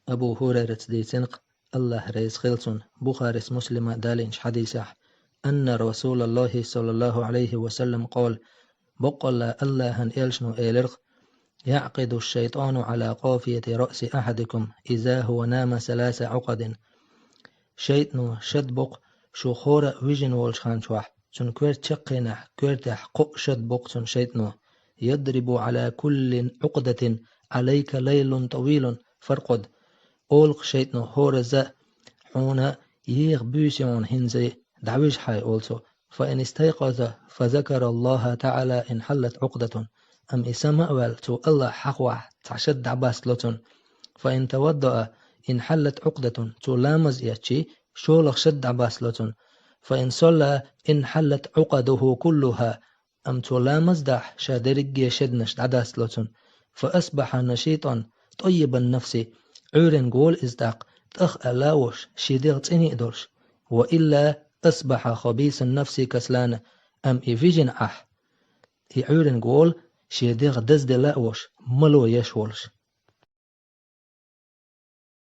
أبو هريرة دي سنق الله رئيس خلصون بخاري مسلم دالينش حديثة أن رسول الله صلى الله عليه وسلم قال بقل الله هن إلشنو إلرق يعقد الشيطان على قافية رأس أحدكم إذا هو نام 3 عقد شيطنو شدبق شو خورة ويجن والشخان شوح شن كوير تشقينح كوير تحقق شدبق شن شيطنو يضرب على كل عقدة عليك ليل طويل فرقد أولق شيطنو هورزا حونا يغ بيسيون هنزي دعويش حي also فإن استيقظ فذكر الله تعالى إن حلت عقدة أم إسماء والتو الله حقوة تعشد عباس لتن فإن تودأ إن حلت عقدة تو لامز يتشي شولخ شد عباس لتن فإن صلى إن حلت عقده كلها أم تو لامز دح شادرق يشدنش عداس لتن فأصبح نشيطا طيب النفس عورن قول إزداق تخ ألاوش شديغ تيني إدرش وإلا أصبح خبيث النفس كسلان أم إفيجن عورن قول شديغ دزد لاوش ملو يشولش